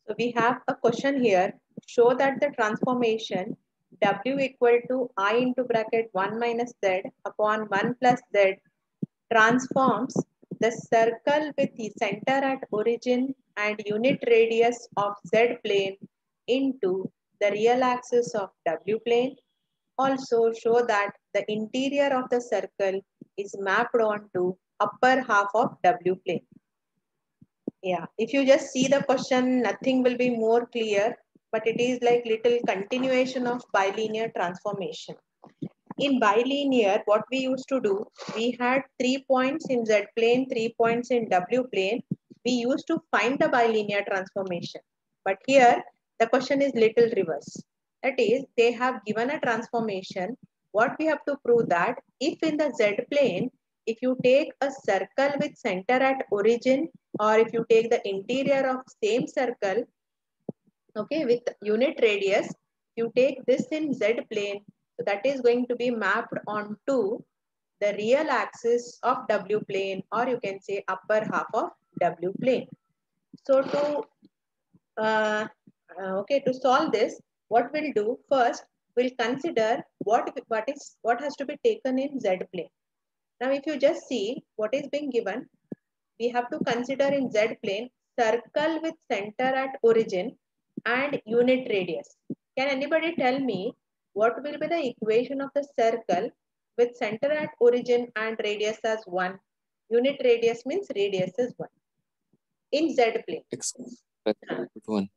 So we have a question here. Show that the transformation W equal to I into bracket 1 minus Z upon 1 plus Z transforms the circle with the center at origin and unit radius of Z plane into the real axis of W plane. Also show that the interior of the circle is mapped onto upper half of W plane. Yeah, if you just see the question, nothing will be more clear, but it is like little continuation of bilinear transformation. In bilinear, what we used to do, we had 3 points in Z plane, 3 points in W plane. We used to find the bilinear transformation. But here, the question is little reverse. That is, they have given a transformation. What we have to prove that if in the Z plane, if you take a circle with center at origin, or if you take the interior of same circle, okay, with unit radius, you take this in Z plane, so that is going to be mapped onto the real axis of W plane, or you can say upper half of W plane. So to solve this, what we'll do first, we'll consider what has to be taken in Z plane. Now, if you just see what is being given, we have to consider in Z plane circle with center at origin and unit radius. Can anybody tell me what will be the equation of the circle with center at origin and radius as 1? Unit radius means radius is 1. In Z plane. X square 1.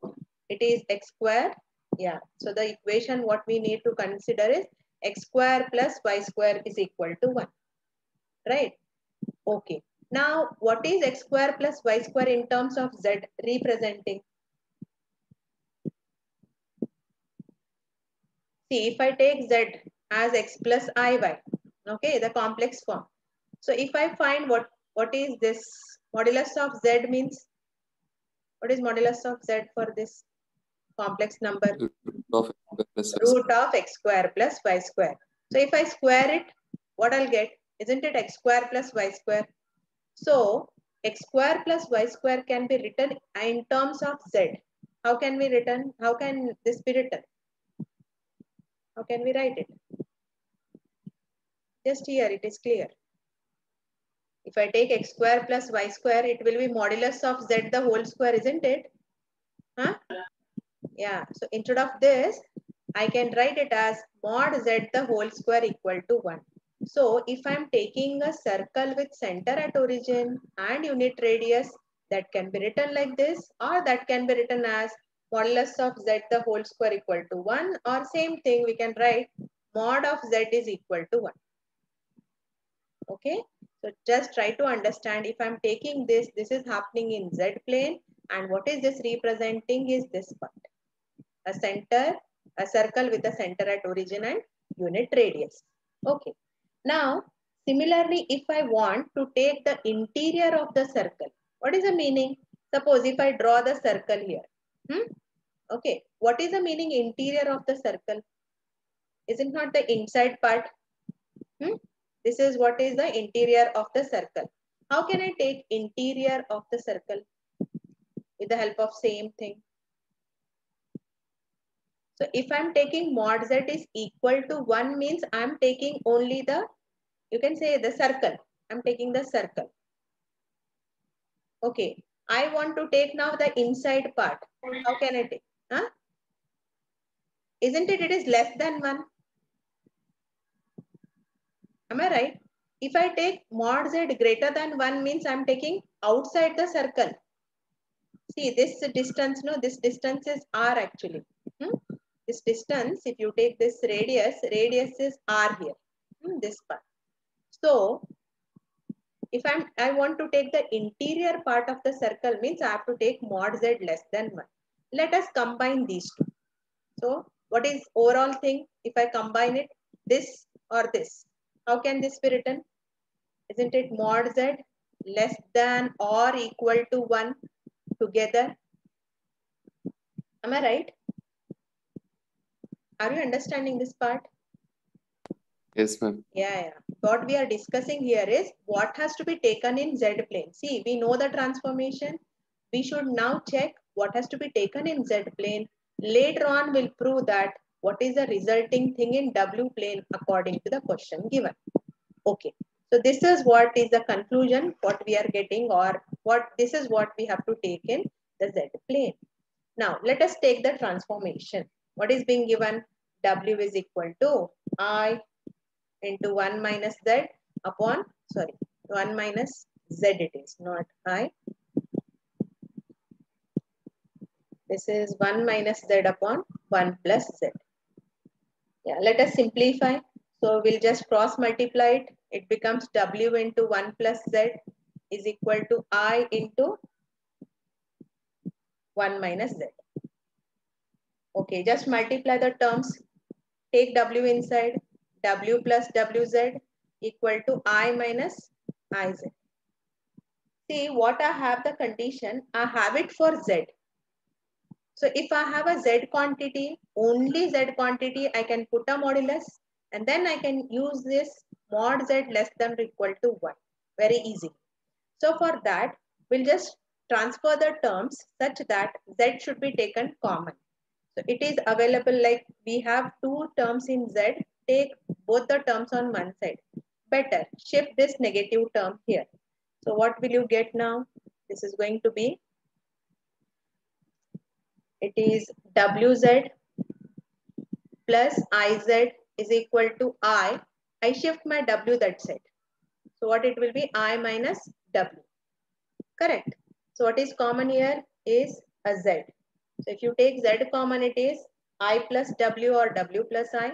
It is x square. Yeah. So the equation what we need to consider is x square plus y square is equal to 1. Right? Okay. Now, what is x square plus y square in terms of Z representing? See, if I take Z as x plus iy, okay, the complex form. So if I find what is this modulus of Z means, what is modulus of Z for this complex number? Root of x square plus y square. So if I square it, what I'll get? Isn't it x square plus y square? So x square plus y square can be written in terms of Z. How can we written? How can this be written? How can we write it? Just here it is clear. If I take x square plus y square, it will be modulus of Z the whole square, isn't it? Huh? Yeah. So instead of this, I can write it as mod Z the whole square equal to 1. So if I'm taking a circle with center at origin and unit radius, that can be written like this, or that can be written as modulus of Z the whole square equal to 1, or same thing we can write mod of Z is equal to 1. Okay. So just try to understand, if I'm taking this is happening in Z plane, and what is this representing is this part. A circle with a center at origin and unit radius. Okay. Now, similarly, if I want to take the interior of the circle, what is the meaning? Suppose if I draw the circle here. Okay. What is the meaning interior of the circle? Is it not the inside part? This is what is the interior of the circle. How can I take interior of the circle? With the help of same thing. So if I'm taking mod Z is equal to 1 means I'm taking only the, you can say the circle. I'm taking the circle. Okay. I want to take now the inside part. How can I take? Huh? Isn't it? It is less than 1. Am I right? If I take mod Z greater than 1 means I'm taking outside the circle. See this distance, no, this distance is R actually. This distance, if you take this radius is R here. This part. So if I want to take the interior part of the circle means I have to take mod Z less than 1. Let us combine these two. So what is overall thing? If I combine it, this or this, how can this be written? Isn't it mod Z less than or equal to 1 together? Am I right? Are you understanding this part? Yes, ma'am. Yeah. What we are discussing here is what has to be taken in Z plane. See, we know the transformation. We should now check what has to be taken in Z plane. Later on, we'll prove that what is the resulting thing in W plane according to the question given. Okay. So this is what is the conclusion, what we are getting, or this is what we have to take in the Z plane. Now, let us take the transformation. What is being given? W is equal to I into 1 minus Z upon, 1 minus Z it is, not I. This is 1 minus Z upon 1 plus Z. Yeah, let us simplify. So we'll just cross multiply it. It becomes W into 1 plus Z is equal to I into 1 minus Z. Okay, just multiply the terms. Take W inside. W plus WZ equal to I minus IZ. See what I have the condition. I have it for Z. So if I have a Z quantity, only Z quantity, I can put a modulus and then I can use this mod Z less than or equal to 1. Very easy. So for that, we'll just transfer the terms such that Z should be taken common. So it is available like we have two terms in Z. Take both the terms on one side. Better shift this negative term here. So what will you get now? This is going to be, it is WZ plus IZ is equal to I. I shift my W that side. So what it will be? I minus W. Correct. So what is common here is a Z. So if you take Z common, it is I plus W or W plus I.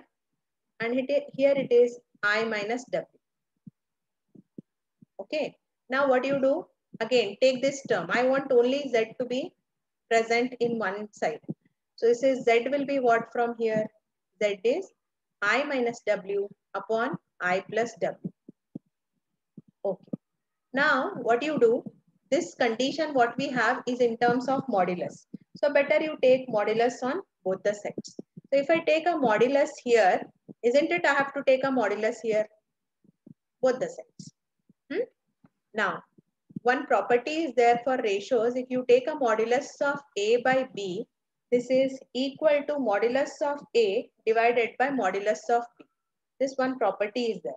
And here it is I minus W. Okay. Now what you do? Again, take this term. I want only Z to be present in one side. So this is Z will be what from here? Z is I minus W upon I plus W. Okay. Now what you do? This condition what we have is in terms of modulus. So better you take modulus on both the sides. So if I take a modulus here, isn't it I have to take a modulus here? Both the sides. Now, one property is there for ratios. If you take a modulus of A by B, this is equal to modulus of A divided by modulus of B. This one property is there.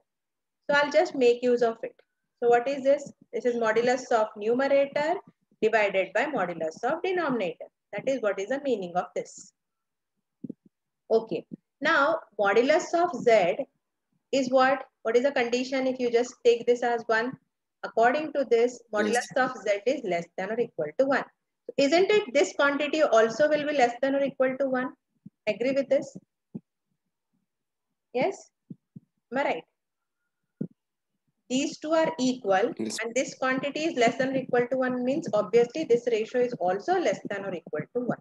So I'll just make use of it. So what is this? This is modulus of numerator divided by modulus of denominator. That is what is the meaning of this. Okay. Now, modulus of Z is what? What is the condition if you just take this as 1? According to this, modulus of Z is less than or equal to 1. Isn't it this quantity also will be less than or equal to 1? Agree with this? Yes? Am I right? These two are equal and this quantity is less than or equal to 1 means obviously this ratio is also less than or equal to 1.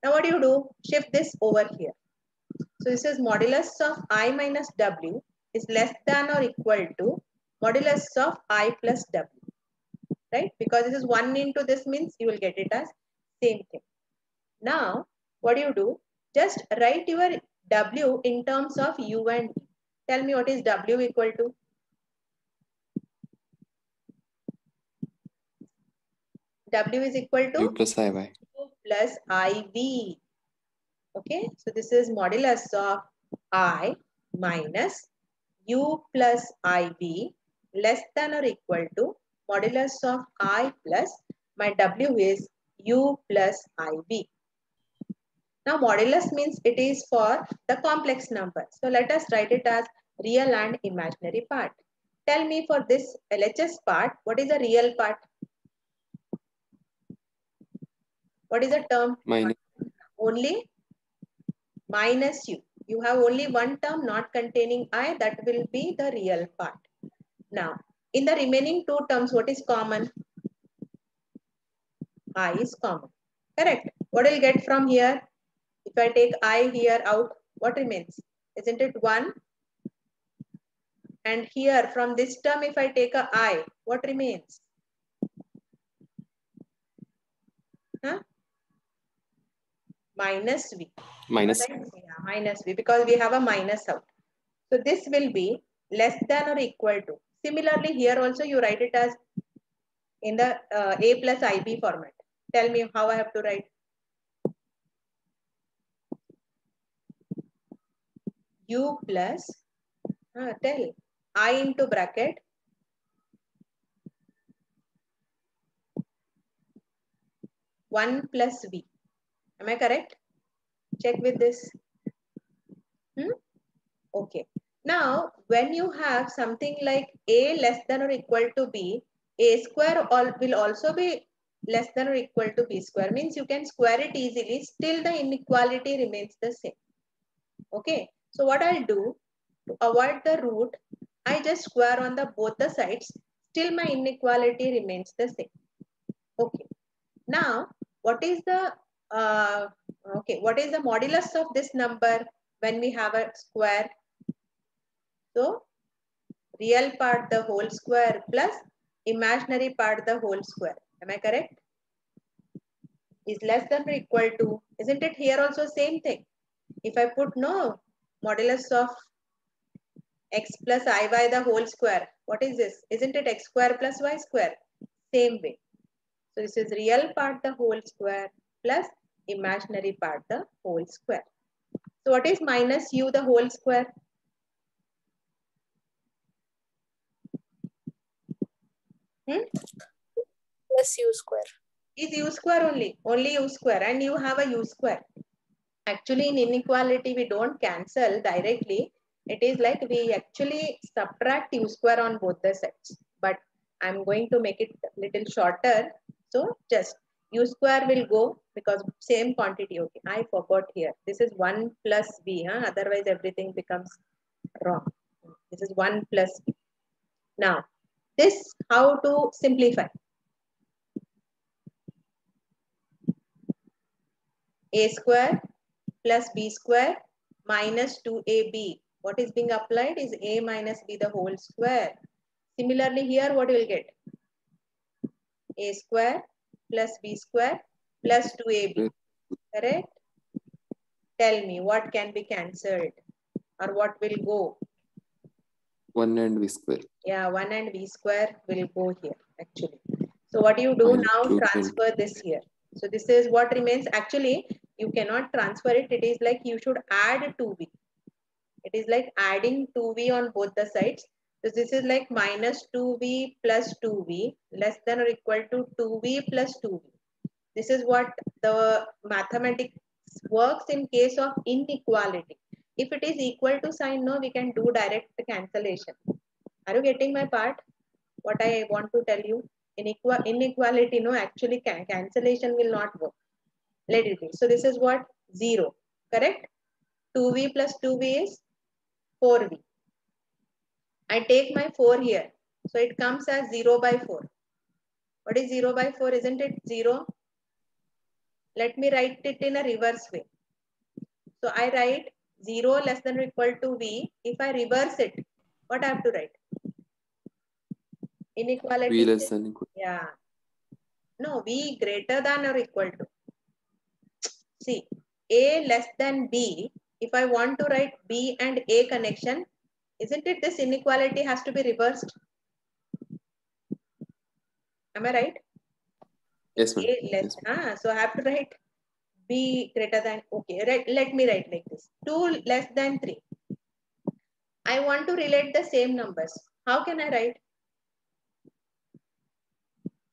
Now what do you do? Shift this over here. So this is modulus of I minus W is less than or equal to modulus of I plus W. Right? Because this is 1 into this means you will get it as same thing. Now, what do you do? Just write your W in terms of U and V. Tell me what is W equal to? W is equal to? U plus IY. U plus IV. Okay, so this is modulus of I minus U plus IV less than or equal to modulus of I plus my W is U plus IV. Now modulus means it is for the complex number. So let us write it as real and imaginary part. Tell me for this LHS part, what is the real part? What is the term? Minus. Only minus U. You have only one term not containing I, that will be the real part. Now, in the remaining two terms, what is common? I is common. Correct. What will get from here? If I take I here out, what remains? Isn't it 1? And here from this term, if I take a I, what remains? Huh? Minus V. Minus. Yeah, minus V because we have a minus out. So this will be less than or equal to. Similarly, here also you write it as in the A plus IB format. Tell me how I have to write. U plus, tell, I into bracket, one plus V. Am I correct? Check with this. Okay. Now, when you have something like A less than or equal to B, A square will also be less than or equal to B square. Means you can square it easily. Still the inequality remains the same. Okay. So what I'll do to avoid the root, I just square on the both the sides. Still my inequality remains the same. Okay. Now, what is the what is the modulus of this number when we have a square? So real part the whole square plus imaginary part the whole square. Am I correct? Is less than or equal to, isn't it here also same thing? If I put no modulus of x plus iy the whole square, what is this? Isn't it x square plus y square? Same way. So this is real part the whole square plus imaginary part the whole square. So what is minus u the whole square? Plus u square. Is u square only u square, and you have a u square. Actually in inequality we don't cancel directly. It is like we actually subtract u square on both the sides, but I'm going to make it a little shorter. So just u square will go because same quantity. Okay, I forgot here. This is 1 plus b. Otherwise everything becomes wrong. This is 1 plus b. Now this how to simplify. A square plus b square minus 2ab. What is being applied is a minus b the whole square. Similarly here what you will get? A square plus b square plus 2ab. Correct? Tell me what can be cancelled or what will go? 1 and v square. Yeah, 1 and v square will go here actually. So what you do Minus now, 2 transfer this here. So this is what remains. Actually, you cannot transfer it. It is like you should add 2v. It is like adding 2v on both the sides. So this is like minus 2v plus 2v less than or equal to 2v plus 2v. This is what the mathematics works in case of inequality. If it is equal to sign, no, we can do direct cancellation. Are you getting my part? What I want to tell you? Inequality, no, actually cancellation will not work. Let it be. So this is what? 0. Correct? 2v plus 2v is 4v. I take my 4 here. So it comes as 0 by 4. What is 0 by 4? Isn't it 0? Let me write it in a reverse way. So I write 0 less than or equal to v. If I reverse it, what I have to write? Inequality. V less than equal. Yeah. No, v greater than or equal to. See, a less than b. If I want to write b and a connection, isn't it this inequality has to be reversed? Am I right? Yes, ma'am. A less, Yes, so I have to write b greater than, okay, right, let me write like this. 2 less than 3. I want to relate the same numbers. How can I write?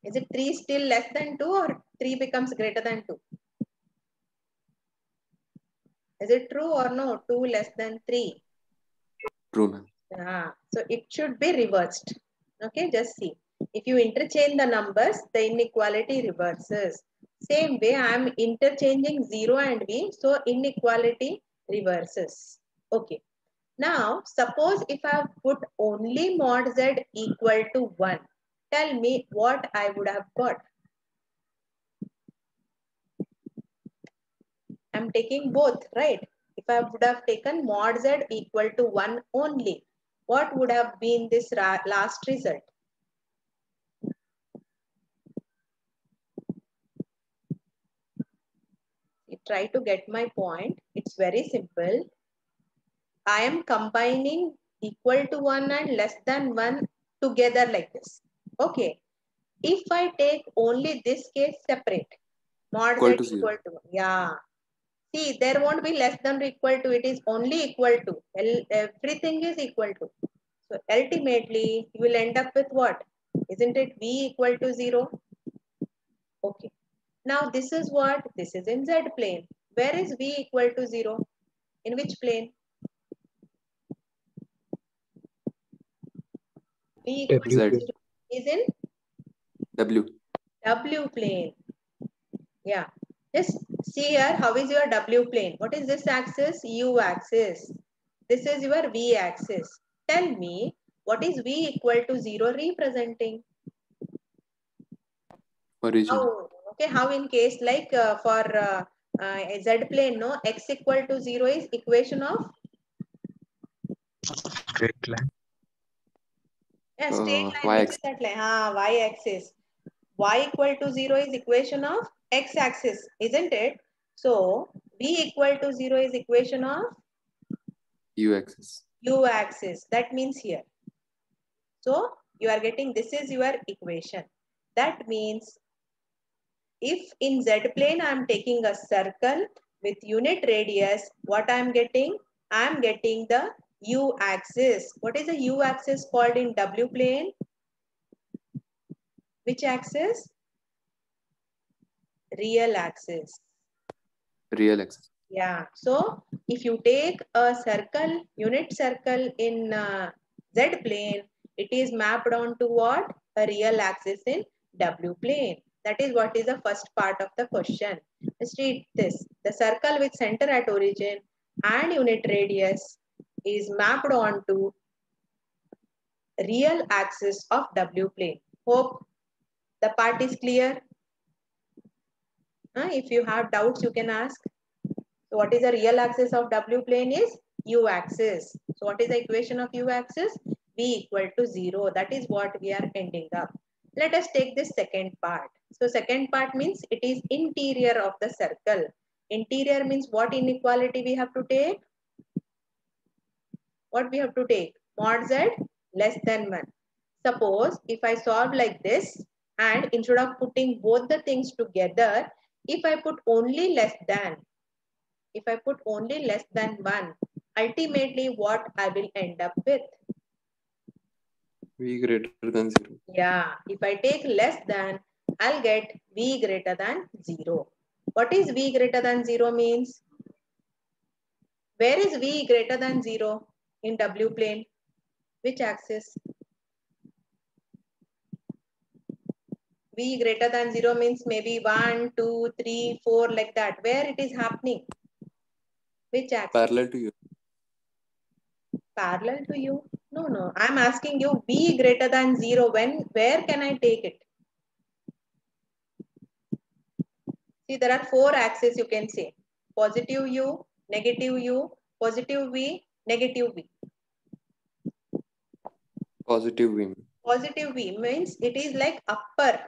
Is it 3 still less than 2 or 3 becomes greater than 2? Is it true or no? 2 less than 3. true, ma'am. So it should be reversed. Okay, just see. If you interchange the numbers, the inequality reverses. Same way, I am interchanging 0 and v, so inequality reverses. Okay. Now, suppose if I have put only mod z equal to 1, tell me what I would have got. I am taking both, right? If I would have taken mod z equal to 1 only, what would have been this last result? You try to get my point. It's very simple. I am combining equal to 1 and less than 1 together like this. Okay. If I take only this case separate, Mod Equal z to 0. equal to, yeah. See, there won't be less than or equal to, it is only equal to. Everything is equal to. So ultimately, you will end up with what? Isn't it v equal to 0? Okay. Now this is what? This is in z plane. Where is v equal to 0? In which plane? V equal Z. to 0 is in W. W plane. Yeah. Just see here, how is your W plane? What is this axis? U axis. This is your V axis. Tell me, what is V equal to 0 representing? Origin. How? Okay, how in case like for Z plane, no, x equal to 0 is equation of? Straight line. Yeah, straight line, Y which axis. is that line? Y axis. Y equal to 0 is equation of x axis, isn't it? So, V equal to 0 is equation of U axis. U axis. That means here. So, you are getting, this is your equation. That means, if in Z plane I am taking a circle with unit radius, what I am getting? I am getting the U axis. What is the U axis called in W plane? Which axis? Real axis. Real axis. Yeah. So if you take a circle, unit circle in Z plane, it is mapped onto what? A real axis in W plane. That is what is the first part of the question. Let's read this. The circle with center at origin and unit radius is mapped onto real axis of W plane. Hope the part is clear. If you have doubts, you can ask. So what is the real axis of W plane is U axis. So what is the equation of U axis? V equal to 0. That is what we are ending up. Let us take this second part. So second part means it is interior of the circle. Interior means what inequality we have to take? What we have to take? Mod z less than 1. Suppose if I solve like this and instead of putting both the things together, if I put only less than, if I put only less than 1, ultimately what I will end up with? V greater than 0. Yeah, if I take less than, I'll get V greater than 0. What is V greater than 0 means? Where is V greater than 0 in W plane? Which axis? V greater than 0 means maybe 1, 2, 3, 4 like that. Where it is happening? Which axis? Parallel to U. Parallel to you? No, no. I'm asking you V greater than 0. Where can I take it? See, there are 4 axes you can say. Positive U, negative U, positive V, negative V. Positive V. Positive V means it is like upper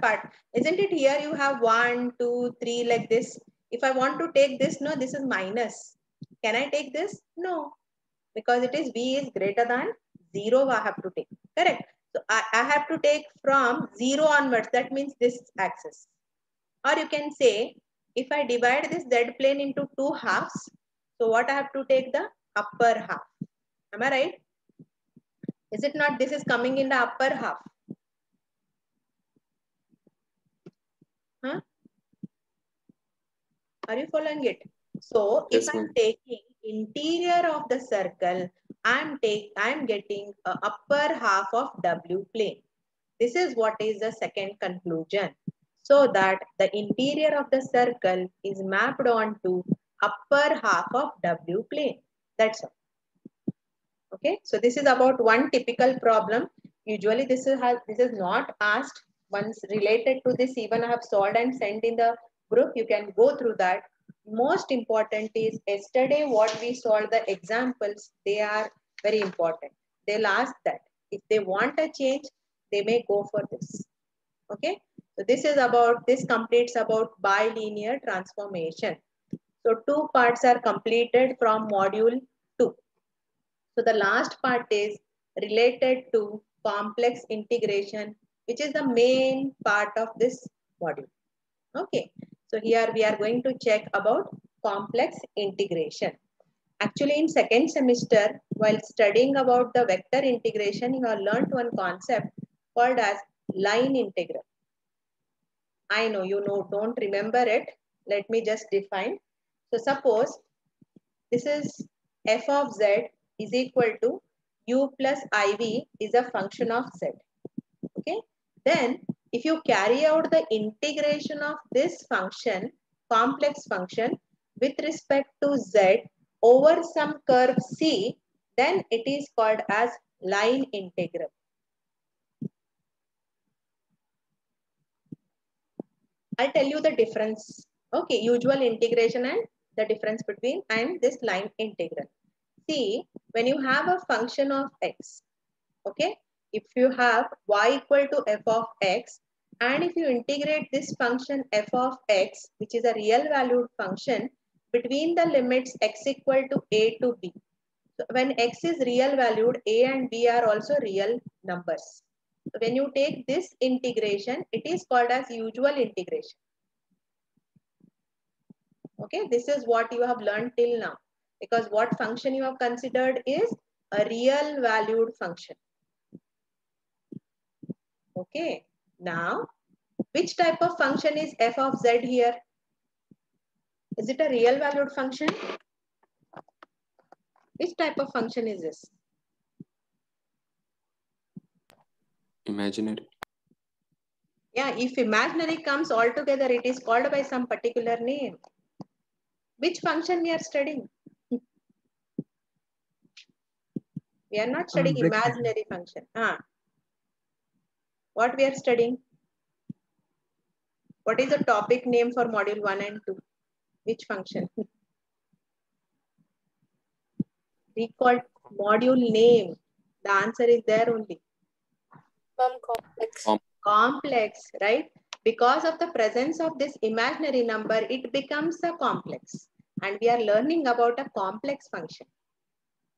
part. Isn't it here you have 1, 2, 3 like this? If I want to take this, no, this is minus. Can I take this? No. Because it is V is greater than 0 I have to take. Correct. So I have to take from 0 onwards. That means this axis. Or you can say, if I divide this Z plane into 2 halves, so what I have to take? The upper half. Am I right? Is it not? This is coming in the upper half. Huh? Are you following it? So Yes, if I'm ma'am. taking interior of the circle, I'm getting a upper half of W plane. This is what is the second conclusion. So that the interior of the circle is mapped onto upper half of W plane. That's all. Okay. So this is about one typical problem. Usually this is not asked. Once related to this, even I have solved and sent in the group. You can go through that. Most important is yesterday what we solved the examples. They are very important. They'll ask that. If they want a change, they may go for this. Okay. So this completes about bilinear transformation. So 2 parts are completed from module 2. So the last part is related to complex integration, which is the main part of this module. Okay. So here we are going to check about complex integration. Actually, in second semester, while studying about the vector integration, you have learned one concept called as line integral. I know you don't remember it. Let me just define. So suppose this is f of z is equal to u plus iv is a function of z. Okay. Then if you carry out the integration of this function, complex function with respect to z over some curve c, then it is called as line integral. I'll tell you the difference. Okay, usual integration and the difference between and this line integral. See, when you have a function of x, okay, if you have y equal to f of x, and if you integrate this function f of x, which is a real valued function, between the limits x equal to a to b. So when x is real valued, a and b are also real numbers. So when you take this integration, it is called as usual integration. Okay, this is what you have learned till now, because what function you have considered is a real valued function. Okay, now which type of function is f of z here? Is it a real valued function? Which type of function is this? Imaginary. Yeah, if imaginary comes all together, it is called by some particular name. Which function we are studying? We are not studying imaginary function. What we are studying? What is the topic name for module 1 and 2? Which function? Recall module name. The answer is there only. Complex. Complex, right? Because of the presence of this imaginary number, it becomes a complex. And we are learning about a complex function.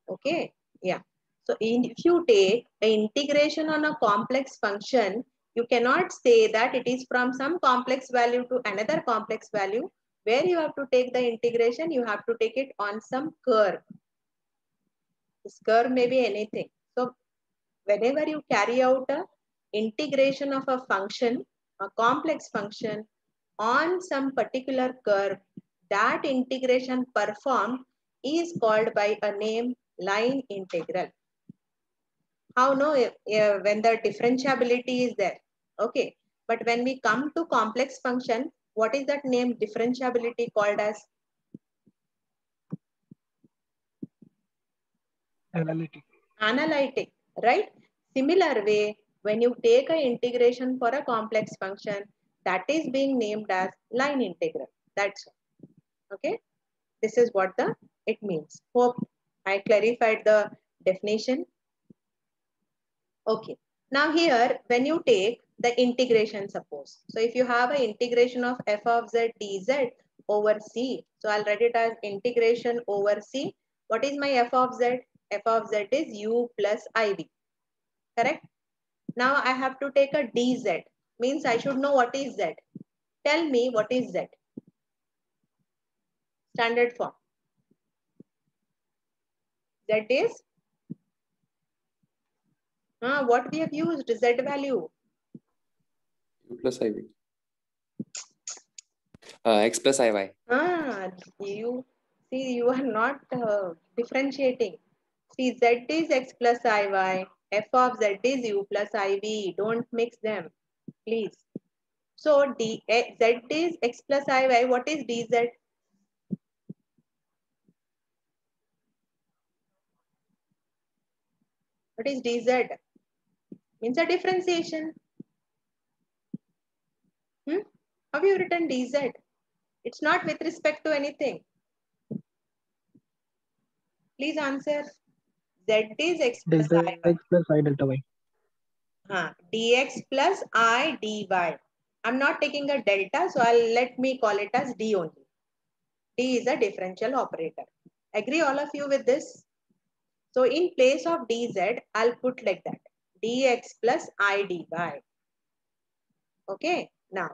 Okay, yeah. So if you take an integration on a complex function, you cannot say that it is from some complex value to another complex value. Where you have to take the integration, you have to take it on some curve. This curve may be anything. So whenever you carry out a integration of a function, a complex function on some particular curve, that integration performed is called by a name line integral. How know when the differentiability is there? Okay, but when we come to complex function, what is that name differentiability called as? Analytic. Analytic, right? Similar way, when you take an integration for a complex function, that is being named as line integral. That's all. Okay. This is what it means. Hope I clarified the definition. Okay. Now here, when you take the integration, suppose. So if you have an integration of f of z dz over c. So I'll write it as integration over c. What is my f of z? F of z is u plus iv. Correct? Now I have to take a dz. Means I should know what is z. Tell me what is z. Standard form. Z is what we have used, z value. U plus iv. X plus iy. You see, you are not differentiating. See, z is x plus iy, f of z is u plus iv. Don't mix them, please. So z is x plus iy. What is dz? What is dz? Means a differentiation. How have you written dz? It's not with respect to anything. Please answer. Z is x plus iy. X plus I delta y. Dx plus I dy. I'm not taking a delta, so let me call it as d only. D is a differential operator. Agree all of you with this? So in place of dz, I'll put like that. Dx plus I dy. Okay, now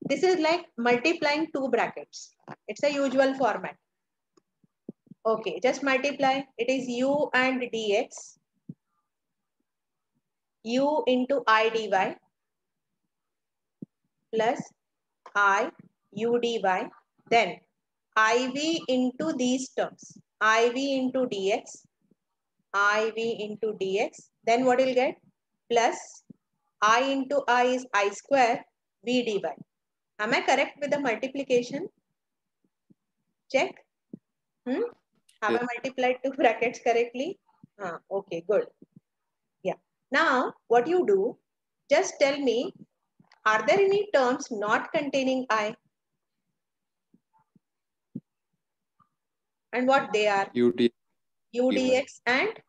This is like multiplying two brackets. It's a usual format. Okay, just multiply. It is u and dx, u into I dy plus I u dy. Then iv into these terms, iv into dx, iv into dx. Then what will get? Plus I into I is I square v dy. Am I correct with the multiplication? Check. Have Yes. I multiplied two brackets correctly? Okay, good. Yeah. Now, what you do, just tell me, are there any terms not containing I? And what they are? ut udx and?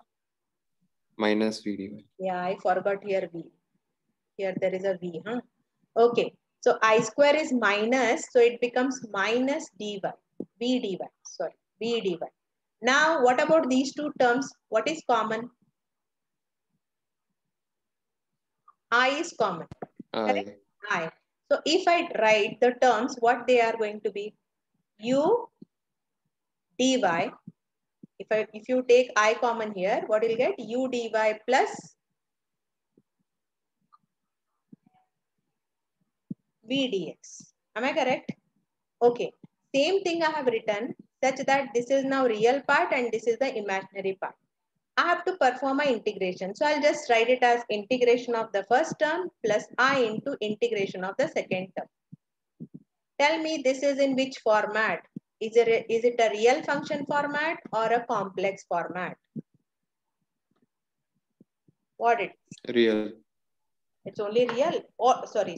minus vdy. Yeah, I forgot here v. Here there is a v. Huh? Okay. So I square is minus, so it becomes minus dy. V dy. Sorry, v dy. Now, what about these two terms? What is common? I is common. Correct? I. So if I write the terms, what they are going to be? U dy. If you take I common here, what will get? U dy plus v dx. Am I correct? Okay. Same thing I have written such that this is now real part and this is the imaginary part. I have to perform an integration. So I'll just write it as integration of the first term plus I into integration of the second term. Tell me this is in which format? Is it a real function format or a complex format? What it is? Real. It's only real. Oh, sorry.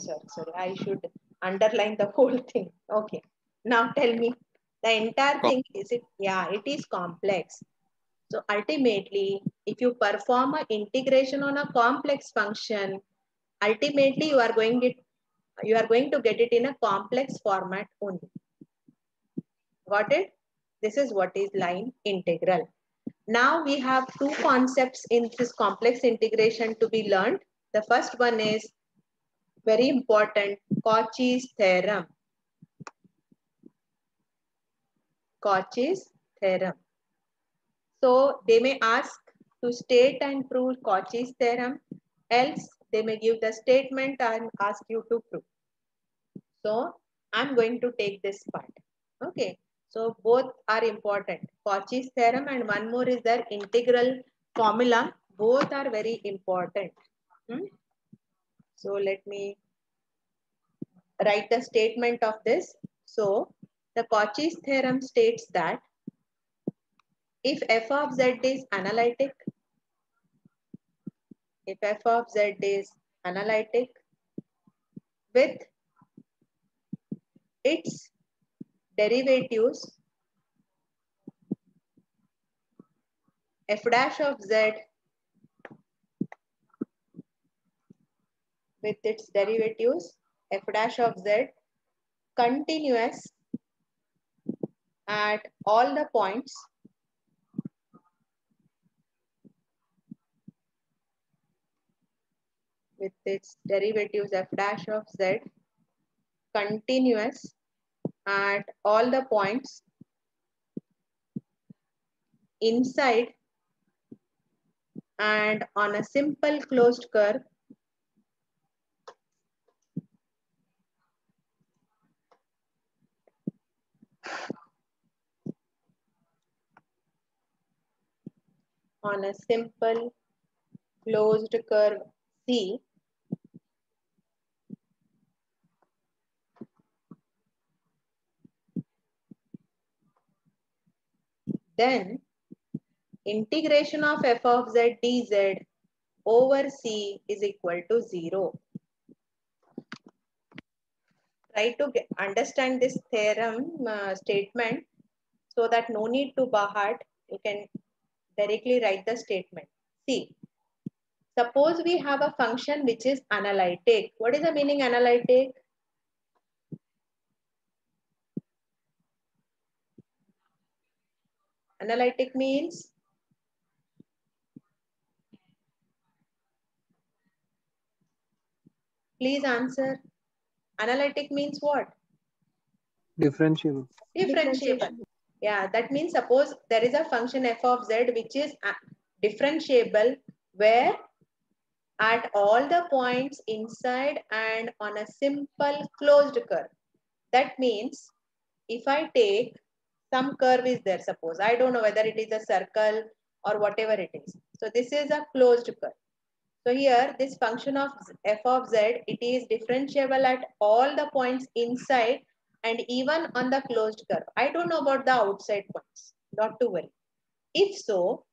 I should underline the whole thing. Okay. Now tell me the entire thing, is it? Yeah, it is complex. So ultimately, if you perform an integration on a complex function, ultimately you are going to get it in a complex format only. Got it? This is what is line integral. Now we have two concepts in this complex integration to be learned. The first one is very important, Cauchy's theorem. Cauchy's theorem. So they may ask to state and prove Cauchy's theorem, else they may give the statement and ask you to prove. So I'm going to take this part. Okay. So both are important. Cauchy's theorem and one more is their integral formula. Both are very important. So let me write the statement of this. So the Cauchy's theorem states that if f of z is analytic, if f of z is analytic with its derivatives f dash of z with its derivatives f dash of z continuous at all the points with its derivatives f dash of z continuous at all the points inside and on a simple closed curve on a simple closed curve C, then integration of f of z dz over C is equal to 0. Try to understand this theorem statement so that no need to by heart. You can directly write the statement. See, suppose we have a function which is analytic. What is the meaning analytic? Analytic means please answer. Analytic means what? Differentiable. Differentiable. Yeah, that means suppose there is a function f of z which is differentiable where at all the points inside and on a simple closed curve. That means if I take some curve is there, suppose I don't know whether it is a circle or whatever it is. So this is a closed curve. So here this function of f of z, it is differentiable at all the points inside and even on the closed curve. I don't know about the outside points, not to worry. If so,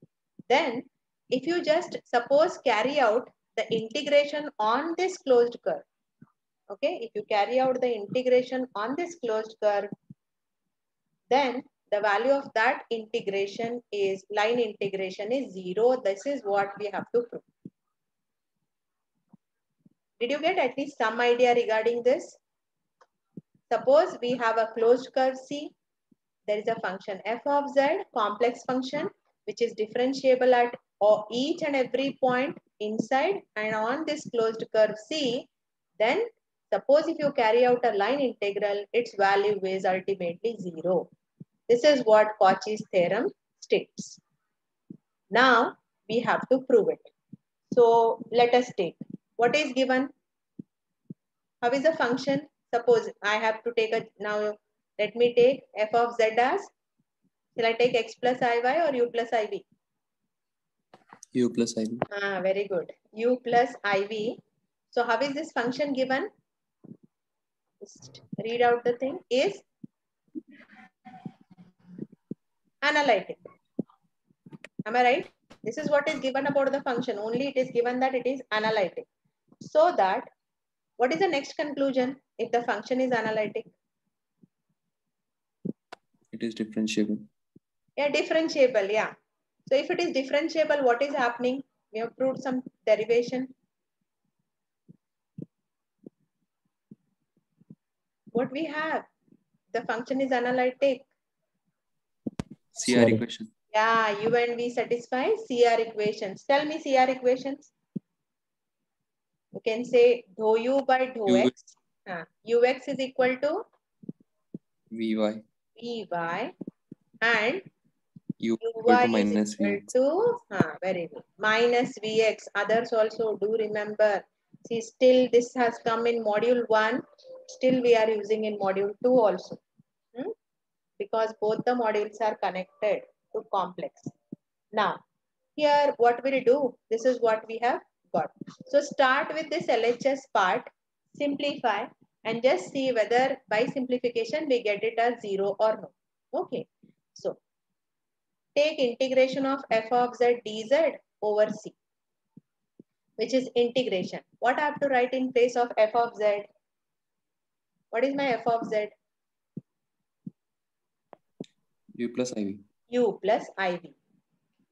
then if you just suppose carry out the integration on this closed curve, okay, if you carry out the integration on this closed curve, then the value of that integration is, line integration is 0. This is what we have to prove. Did you get at least some idea regarding this? Suppose we have a closed curve C. There is a function f of z, complex function, which is differentiable at each and every point inside and on this closed curve C. Then suppose if you carry out a line integral, its value is ultimately 0. This is what Cauchy's theorem states. Now we have to prove it. So let us take what is given. How is a function? Suppose I have to take a, now let me take f of z as, shall I take x plus iy or u plus iv? U plus IV. Very good. U plus iv. So how is this function given? Just read out the thing. Is analytic. Am I right? This is what is given about the function. Only it is given that it is analytic. So that, what is the next conclusion if the function is analytic? It is differentiable. Yeah, differentiable. Yeah. So if it is differentiable, what is happening? We have proved some derivation. What we have? The function is analytic. CR equation. Yeah, U and V satisfy CR equations. Tell me CR equations. You can say dou U by dou X. Ux is equal to Vy. Vy and U Uy equal to is minus equal Vx. to very good. Minus Vx. Others also do remember. See, still this has come in module 1. Still we are using in module 2 also. Because both the modules are connected to complex. Now, here what we'll do, this is what we have got. So start with this LHS part, simplify and just see whether by simplification we get it as 0 or no. Okay. So take integration of f of z dz over c, which is integration. What I have to write in place of f of z? What is my f of z? U plus IV. U plus iv.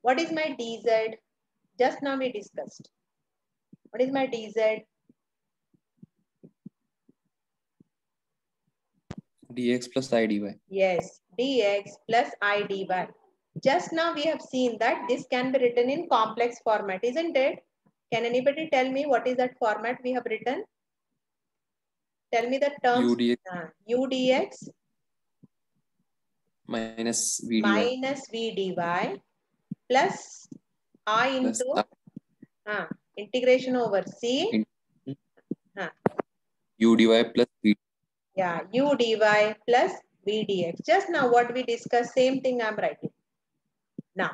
What is my dz? Just now we discussed. What is my dz? Dx plus I dy. Yes, dx plus I dy. Just now we have seen that this can be written in complex format, isn't it? Can anybody tell me what is that format we have written? Tell me the terms. U dx U dx minus V dy. minus V dy plus I Plus into integration over C. U dy plus V. Yeah, U dy plus V dx. Just now what we discussed, same thing I'm writing. Now,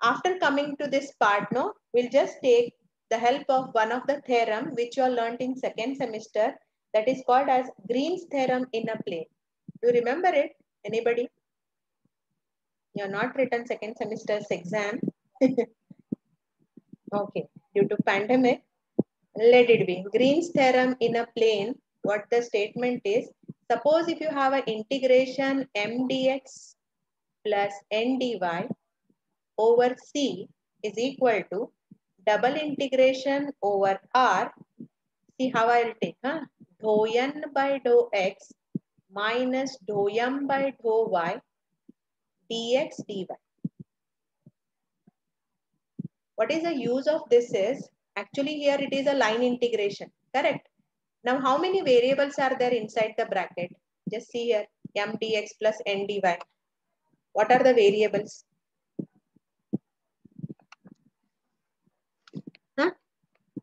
after coming to this part, no, we'll just take the help of one of the theorem which you all learnt in second semester, that is called as Green's theorem in a plane. Do you remember it? Anybody? You have not written second semester's exam. Okay, due to pandemic, let it be. Green's theorem in a plane, what the statement is, suppose if you have an integration m dx plus n dy over c is equal to double integration over r. See how I will take, dou n by dou x minus dou m by dou y dx dy. What is the use of this is, actually here it is a line integration, correct? Now, how many variables are there inside the bracket? Just see here, m dx plus n dy. What are the variables? Huh?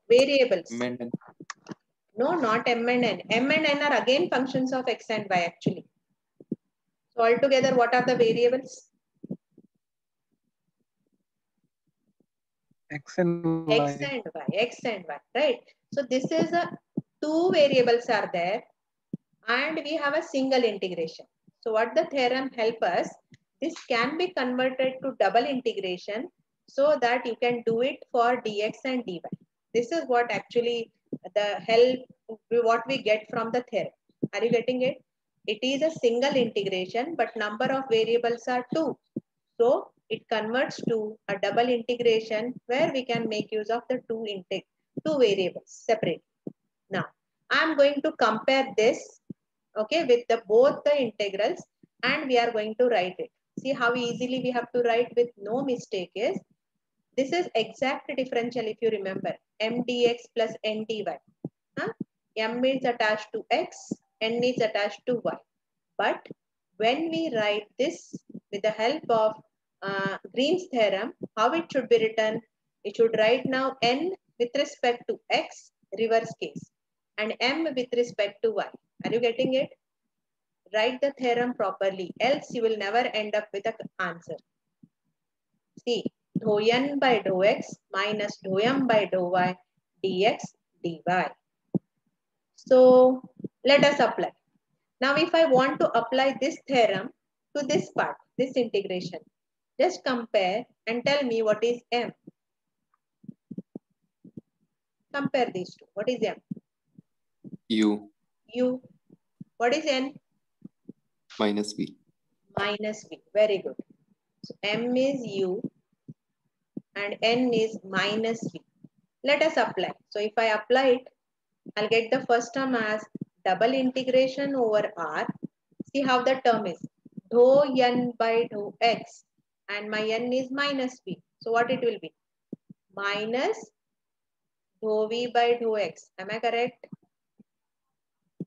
Variables. M and N. No, not m and n. M and n are again functions of x and y actually. So altogether, what are the variables? X and Y. X and y, x and y, right? So this is a two variables are there and we have a single integration. So what the theorem help us, this can be converted to double integration so that you can do it for dx and dy. This is what actually the help, what we get from the theorem. Are you getting it? It is a single integration, but number of variables are two. So it converts to a double integration where we can make use of the two variables separate. Now, I am going to compare this, okay, with the both the integrals, and we are going to write it. See how easily we have to write with no mistake is, this is exact differential if you remember, m dx plus n dy. Huh? M is attached to x, n is attached to y. But when we write this with the help of Green's theorem, how it should be written? It should write now n with respect to x, reverse case, and m with respect to y. Are you getting it? Write the theorem properly, else you will never end up with an answer. See, dou n by dou x minus dou m by dou y dx dy. So let us apply. Now, if I want to apply this theorem to this part, this integration, just compare and tell me what is m. Compare these two. What is m? U U. What is n? minus V. Minus v. Very good. So m is u and n is minus v. Let us apply. So if I apply it, I'll get the first term as double integration over r. See how the term is. Dou n by dou x and my n is minus v. So what it will be? Minus dou v by dou x. Am I correct?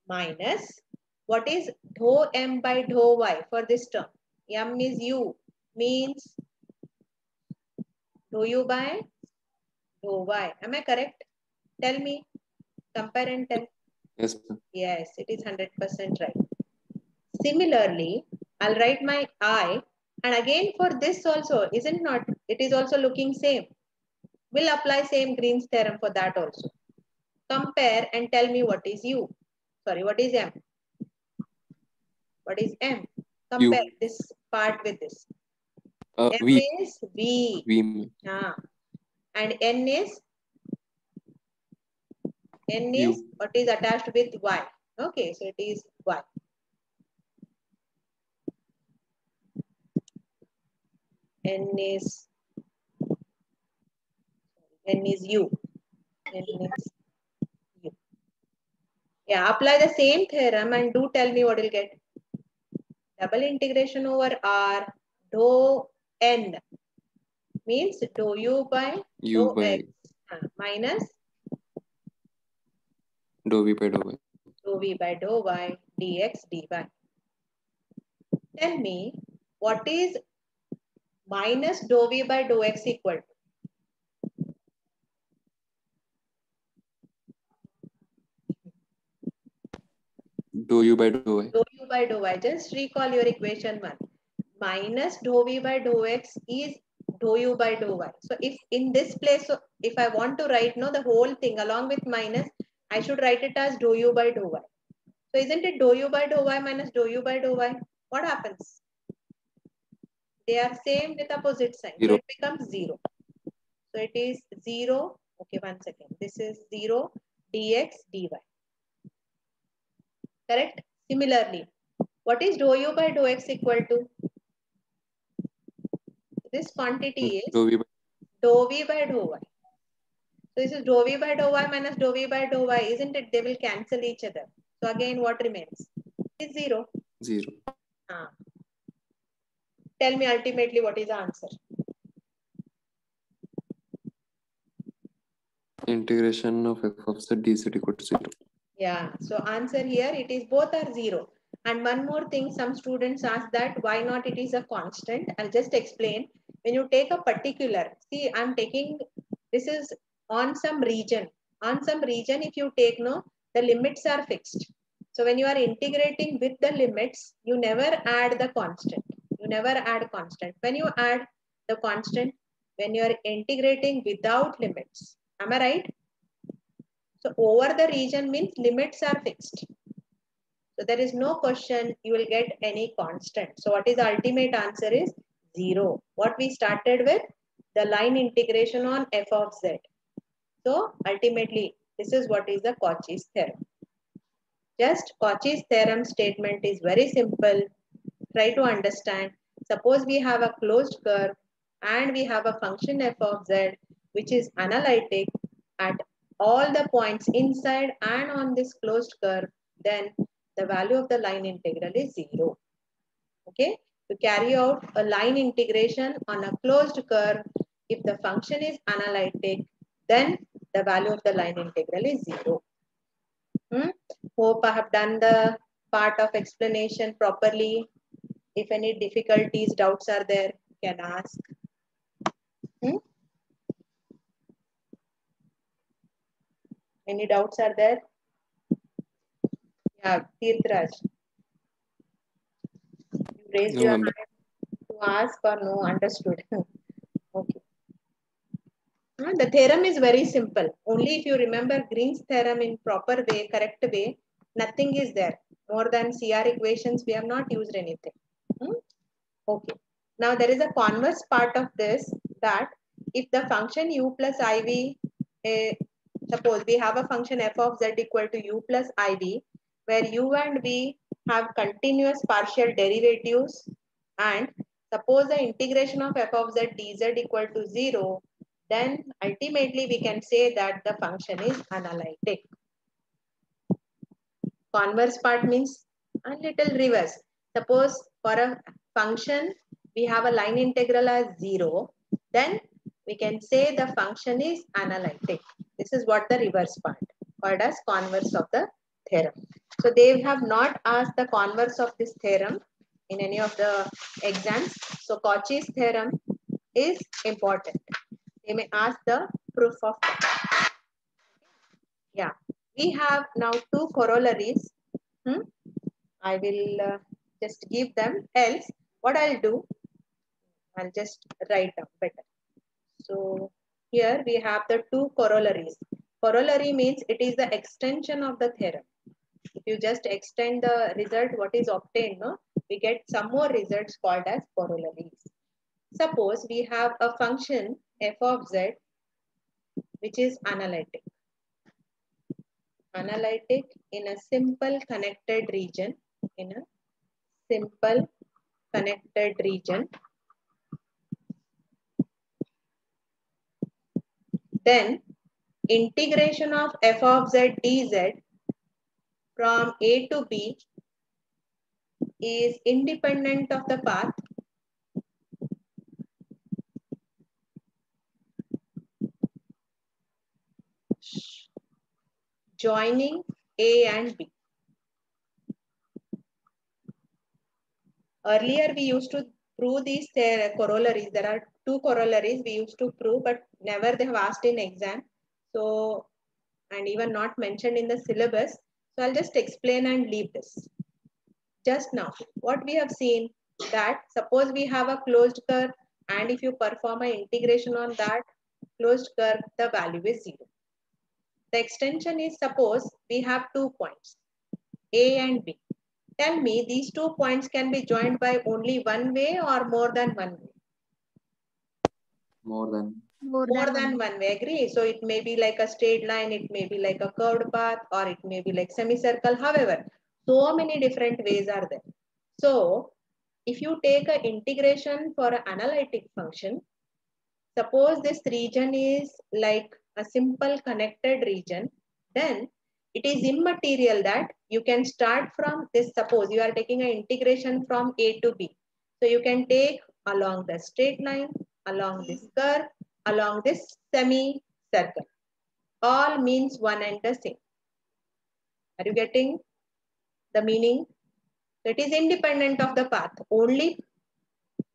Minus, what is dou m by dou y for this term? M is u, means dou u by dou y. Am I correct? Tell me. Compare and tell. Yes, ma'am. Yes, it is 100% right. Similarly, I'll write my I, and again for this also, isn't not? It is also looking same. We'll apply same Green's theorem for that also. Compare and tell me what is u. Sorry, what is m? What is m? Compare this part with this. M V. is v. V. And n is U. what is attached with y. Okay, so it is y. N is u. N is u. Yeah, apply the same theorem and do tell me what you'll get. Double integration over r dou n means dou u by U dou by x minus dou V by dou Y. dou v by dou y dx dy. Tell me what is minus dou v by dou x equal to? Dou U by dou Y. Dou u by dou y. Just recall your equation 1. Minus dou v by dou x is dou u by dou y. So if in this place, so if I want to write the whole thing along with minus, I should write it as dou u by dou y. So isn't it dou u by dou y minus dou u by dou y? What happens? They are same with opposite sign. So it becomes 0. So it is 0. Okay, 1 second. This is 0 dx dy. Correct? Similarly, what is dou u by dou x equal to? This quantity is Dou V by dou v by dou y. So this is dou v by dou y minus dou v by dou y. Isn't it? They will cancel each other. So again, what remains? Is 0. 0. Tell me ultimately what is the answer. Integration of f of z dz equal to 0. Yeah, so answer here, it is both are 0. And one more thing, some students ask that why not it is a constant. I'll just explain. When you take a particular, see, I'm taking, this is on some region. On some region, if you take, no, the limits are fixed. So when you are integrating with the limits, you never add the constant. You never add constant. When you add the constant, when you are integrating without limits, am I right? So over the region means limits are fixed. So there is no question you will get any constant. So what is the ultimate answer is 0. What we started with? The line integration on f of z. So ultimately, this is what is the Cauchy's theorem. Just Cauchy's theorem statement is very simple. Try to understand. Suppose we have a closed curve and we have a function f of z which is analytic at all the points inside and on this closed curve, then the value of the line integral is 0. Okay, to carry out a line integration on a closed curve, if the function is analytic, then the value of the line integral is 0. Hope I have done the part of explanation properly. If any difficulties, doubts are there, you can ask. Any doubts are there? Yeah, Tirthraj. You raised No, your ma'am. hand to ask or no? Understood. Okay. The theorem is very simple. Only if you remember Green's theorem in proper way, correct way, nothing is there. More than CR equations, we have not used anything. Okay. Now there is a converse part of this, that if the function u plus iv, suppose we have a function f of z equal to u plus iv, where u and v have continuous partial derivatives, and suppose the integration of f of z dz equal to 0, then ultimately we can say that the function is analytic. Converse part means a little reverse. Suppose for a function, we have a line integral as 0, then we can say the function is analytic. This is what the reverse part, called as converse of the theorem. So they have not asked the converse of this theorem in any of the exams. So Cauchy's theorem is important. They may ask the proof of that. Yeah, we have now two corollaries. I will just give them, else what I'll do, I'll just write down better. So here we have the two corollaries. Corollary means it is the extension of the theorem. If you just extend the result, what is obtained, no? We get some more results called as corollaries. Suppose we have a function f of z which is analytic. Analytic in a simple connected region, in a simple connected region. Then integration of f of z dz from a to b is independent of the path joining a and b. Earlier we used to prove these corollaries. There are two corollaries we used to prove, but never they have asked in exam. So, and even not mentioned in the syllabus. So I'll just explain and leave this. Just now, what we have seen, that suppose we have a closed curve, and if you perform an integration on that closed curve, the value is 0. The extension is, suppose we have 2 points, A and B. Tell me, these 2 points can be joined by only one way or more than one way? More than. More than one way, agree? So it may be like a straight line, it may be like a curved path, or it may be like semicircle. However, so many different ways are there. So if you take an integration for an analytic function, suppose this region is like a simple connected region, then it is immaterial that you can start from this. Suppose you are taking an integration from A to B. So you can take along the straight line, along this curve, along this semicircle. All means one and the same. Are you getting the meaning? So it is independent of the path. Only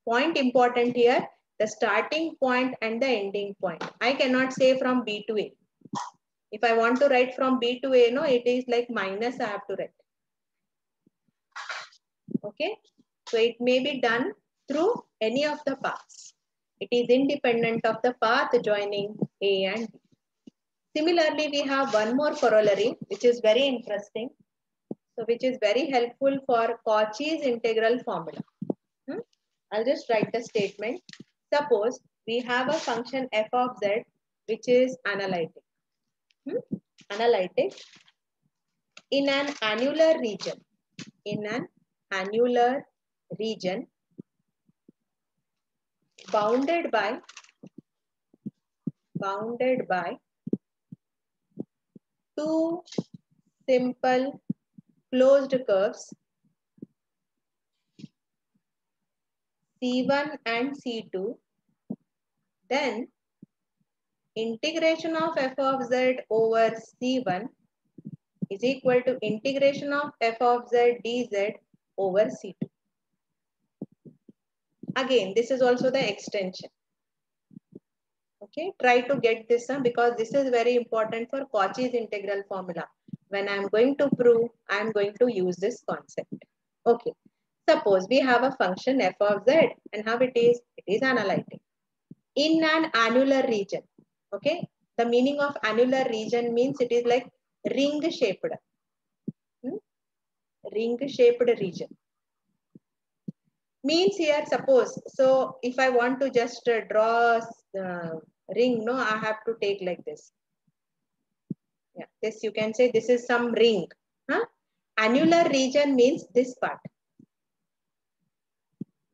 point important here, the starting point and the ending point. I cannot say from B to A. If I want to write from B to A, no, it is like minus I have to write. Okay. So it may be done through any of the paths. It is independent of the path joining A and B. Similarly, we have one more corollary, which is very interesting. So which is very helpful for Cauchy's integral formula. I'll just write the statement. Suppose we have a function f of z, which is analytic. Analytic in an annular region. In an annular region bounded by two simple closed curves C1 and C2, then integration of f of z over C1 is equal to integration of f of z dz over C2. Again, this is also the extension. Okay, try to get this because this is very important for Cauchy's integral formula. When I am going to prove, I am going to use this concept. Okay, suppose we have a function f of z and how it is? It is analytic in an annular region. Okay, the meaning of annular region means it is like ring shaped. Ring shaped region. Means here suppose, so if I want to just draw ring, no, I have to take like this. Yeah, this you can say this is some ring. Annular region means this part.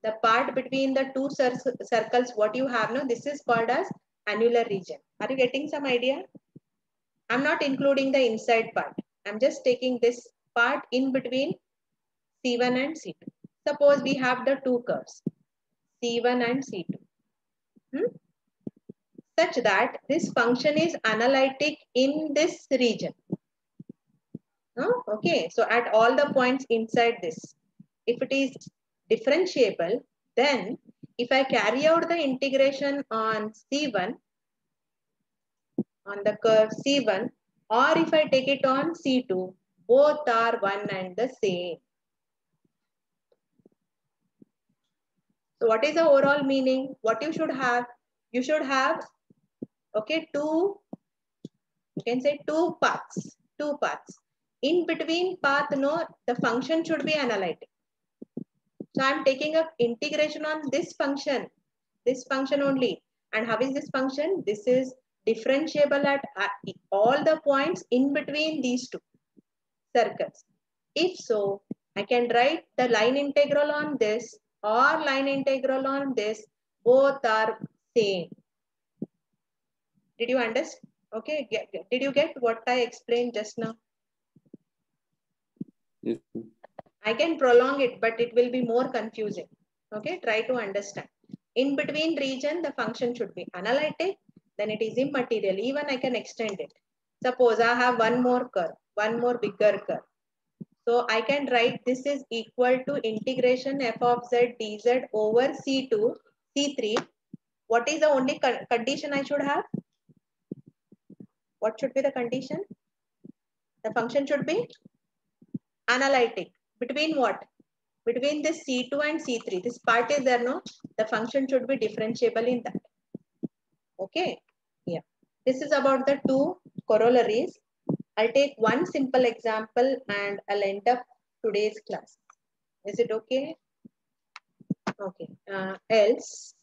The part between the two circles, what you have now, this is called as annular region. Are you getting some idea? I'm not including the inside part. I'm just taking this part in between C1 and C2. Suppose we have the two curves, C1 and C2. Such that this function is analytic in this region. Okay, so at all the points inside this, if it is differentiable, then if I carry out the integration on C1, on the curve C1, or if I take it on C2, both are one and the same. So what is the overall meaning? What you should have? You should have, okay, you can say two paths. In between path, no, the function should be analytic. So I'm taking up integration on this function only. And how is this function? This is differentiable at all the points in between these two circles. If so, I can write the line integral on this or line integral on this. Both are same. Did you understand? Okay, did you get what I explained just now? Yes. I can prolong it, but it will be more confusing. Okay, try to understand. In between region, the function should be analytic, then it is immaterial. Even I can extend it. Suppose I have one more curve, one more bigger curve. So I can write this is equal to integration f of z dz over C2, C3. What is the only condition I should have? What should be the condition? The function should be analytic. Between what? Between this C2 and C3. This part is there, no? The function should be differentiable in that. Okay. Yeah. This is about the two corollaries. I'll take one simple example and I'll end up today's class. Is it okay? Okay. Else,